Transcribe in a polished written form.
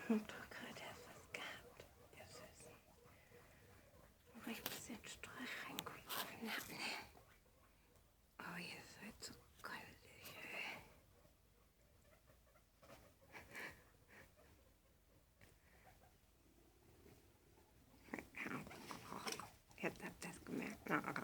Und doch gerade erst was gehabt, ihr Süßen. Wo ich ein bisschen Streich reingeworfen habe. Oh, ihr seid so goldig, ey. Jetzt habt ihr es gemerkt.